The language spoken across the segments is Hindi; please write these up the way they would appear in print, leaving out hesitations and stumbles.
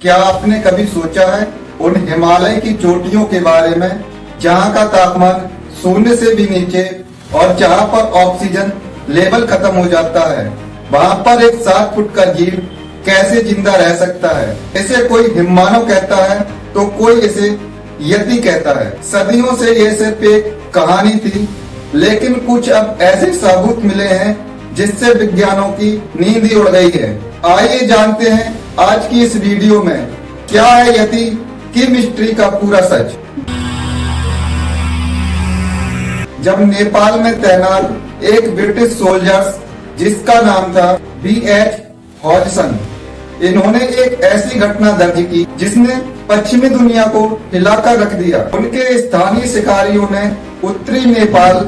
क्या आपने कभी सोचा है उन हिमालय की चोटियों के बारे में जहाँ का तापमान शून्य से भी नीचे और जहाँ पर ऑक्सीजन लेवल खत्म हो जाता है, वहाँ पर एक 7 फुट का जीव कैसे जिंदा रह सकता है। इसे कोई हिममानव कहता है तो कोई इसे यति कहता है। सदियों से ये सिर्फ एक कहानी थी, लेकिन कुछ अब ऐसे सबूत मिले हैं जिससे विज्ञानों की नींद ही उड़ गई है। आइए जानते हैं आज की इस वीडियो में क्या है यति की मिस्ट्री का पूरा सच। जब नेपाल में तैनात एक ब्रिटिश सोल्जर्स जिसका नाम था B.H. हॉजसन, इन्होंने एक ऐसी घटना दर्ज की जिसने पश्चिमी दुनिया को हिलाकर रख दिया। उनके स्थानीय शिकारियों ने उत्तरी नेपाल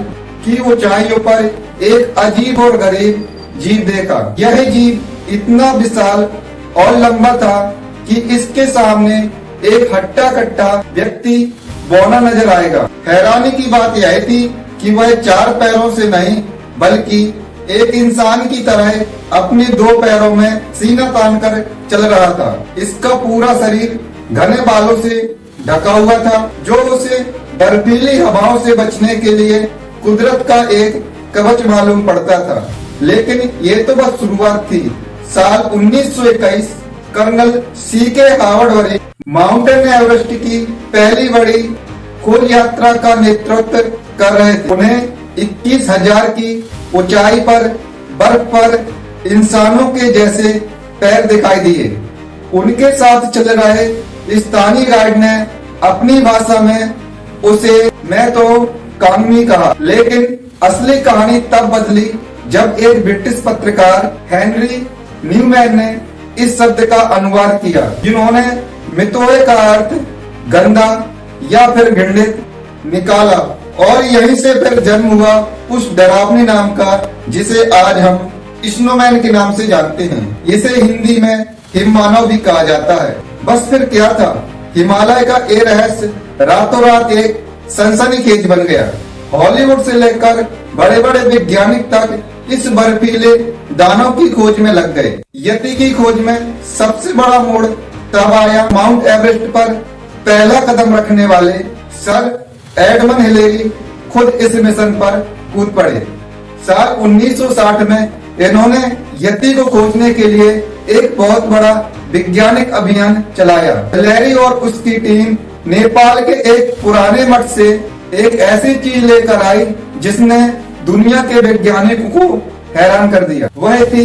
की ऊंचाइयों पर एक अजीब और गरीब जीव देखा। यह जीव इतना विशाल और लंबा था कि इसके सामने एक हट्टा कट्टा व्यक्ति बौना नजर आएगा। हैरानी की बात यह थी कि वह 4 पैरों से नहीं बल्कि एक इंसान की तरह अपने 2 पैरों में सीना तान कर चल रहा था। इसका पूरा शरीर घने बालों से ढका हुआ था जो उसे बर्फीली हवाओं से बचने के लिए कुदरत का एक कवच मालूम पड़ता था। लेकिन ये तो बस शुरुआत थी। साल 1921 colonel C.K. Howard mountain Everest की पहली बड़ी खोज यात्रा का नेतृत्व कर रहे थे। उन्हें 21,000 की ऊंचाई पर बर्फ पर इंसानों के जैसे पैर दिखाई दिए। उनके साथ चल रहे स्थानीय गाइड ने अपनी भाषा में उसे मैं तो कानूनी कहा, लेकिन असली कहानी तब बदली जब एक ब्रिटिश पत्रकार हेनरी न्यूमैन ने इस शब्द का अनुवाद किया, जिन्होंने मितोए का अर्थ गंदा या फिर घृणित निकाला और यहीं से फिर जन्म हुआ उस डरावनी नाम का जिसे आज हम स्नोमैन के नाम से जानते हैं। इसे हिंदी में हिममानव भी कहा जाता है। बस फिर क्या था, हिमालय का ये रहस्य रातों रात एक सनसनीखेज बन गया। हॉलीवुड से लेकर बड़े बड़े वैज्ञानिक तक इस बर्फीले दानव की खोज में लग गए। यति की खोज में सबसे बड़ा मोड़ तब आया माउंट एवरेस्ट पर पहला कदम रखने वाले सर एडमंड हिलेरी खुद इस मिशन पर कूद पड़े। साल 1960 में इन्होंने यति को खोजने के लिए एक बहुत बड़ा वैज्ञानिक अभियान चलाया। हिलेरी और उसकी टीम नेपाल के एक पुराने मठ से एक ऐसी चीज लेकर आई जिसने दुनिया के वैज्ञानिकों को हैरान कर दिया। वह थी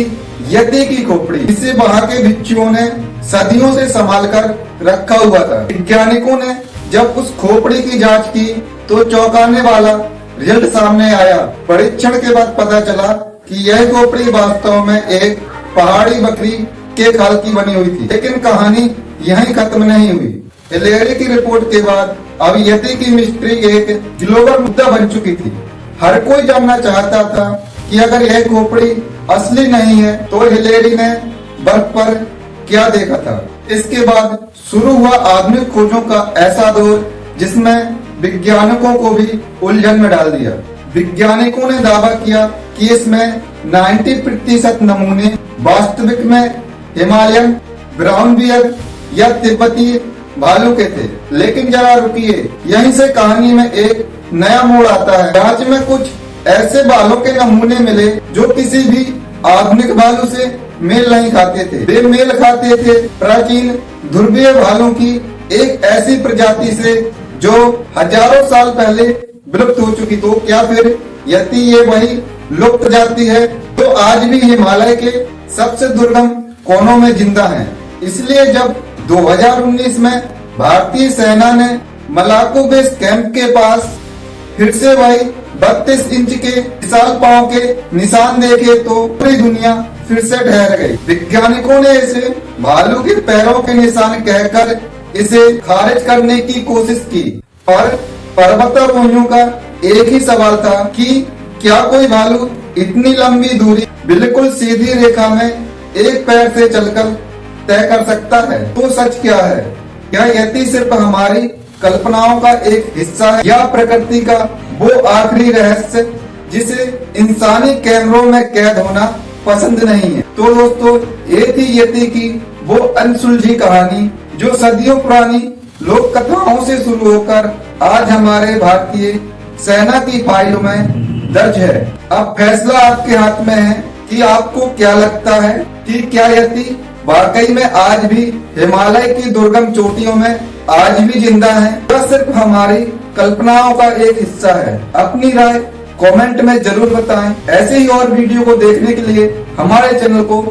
यति की खोपड़ी। इसे वहां के भिक्षुओं ने सदियों से संभाल कर रखा हुआ था। वैज्ञानिकों ने जब उस खोपड़ी की जांच की तो चौंकाने वाला रिजल्ट सामने आया। परीक्षण के बाद पता चला कि यह खोपड़ी वास्तव में एक पहाड़ी बकरी के खाल की बनी हुई थी। लेकिन कहानी यहीं खत्म नहीं हुई। हिलेरी की रिपोर्ट के बाद अब यति की मिस्ट्री एक ग्लोबल मुद्दा बन चुकी थी। हर कोई जानना चाहता था कि अगर यह खोपड़ी असली नहीं है तो हिलेरी ने बर्फ पर क्या देखा था। इसके बाद शुरू हुआ आधुनिक खोजों का ऐसा दौर जिसमें वैज्ञानिकों को भी उलझन में डाल दिया। वैज्ञानिकों ने दावा किया कि इसमें 90% नमूने वास्तविक में हिमालयन ब्राउन बियर या तिब्बती भालू के थे। लेकिन जरा रुकिए, यहीं से कहानी में एक नया मोड़ आता है। जांच में कुछ ऐसे भालू के नमूने मिले जो किसी भी आधुनिक भालू से मेल नहीं खाते थे। वे मेल खाते थे प्राचीन ध्रुवीय भालू की एक ऐसी प्रजाति से जो हजारों साल पहले विलुप्त हो चुकी। तो क्या फिर यति ये वही लुप्त जाति है जो आज भी हिमालय के सबसे दुर्गम कोनों में जिंदा है? इसलिए जब 2019 में भारतीय सेना ने मलाको बेस कैंप के पास फिर से वही 32 इंच के विशाल पांव के निशान देखे तो पूरी दुनिया फिर से ठहर गई। वैज्ञानिकों ने इसे भालू के पैरों के निशान कहकर इसे खारिज करने की कोशिश की, पर पर्वतारोहियों का एक ही सवाल था कि क्या कोई भालू इतनी लंबी दूरी बिल्कुल सीधी रेखा में एक पैर से चलकर तय कर सकता है? तो सच क्या है? क्या यति सिर्फ हमारी कल्पनाओं का एक हिस्सा है या प्रकृति का वो आखिरी रहस्य जिसे इंसानी कैमरों में कैद होना पसंद नहीं है? तो दोस्तों, ये थी यति की वो अनसुलझी कहानी जो सदियों पुरानी लोक कथाओं से शुरू होकर आज हमारे भारतीय सेना की फाइलों में दर्ज है। अब फैसला आपके हाथ में है कि आपको क्या लगता है कि क्या यति वाकई में आज भी हिमालय की दुर्गम चोटियों में आज भी जिंदा है, या सिर्फ हमारी कल्पनाओं का एक हिस्सा है। अपनी राय कमेंट में जरूर बताएं। ऐसे ही और वीडियो को देखने के लिए हमारे चैनल को